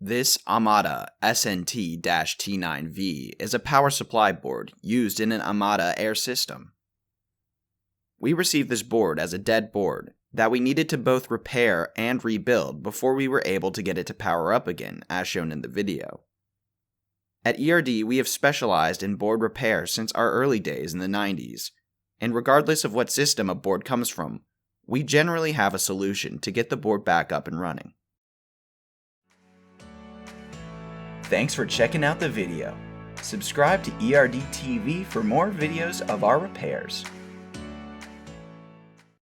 This Amada snt-t9v is a power supply board used in an Amada air system. We received this board as a dead board that we needed to both repair and rebuild before we were able to get it to power up again, as shown in the video. At ERD, we have specialized in board repair since our early days in the 90s, and regardless of what system a board comes from, we generally have a solution to get the board back up and running. Thanks for checking out the video. Subscribe to ERD TV for more videos of our repairs.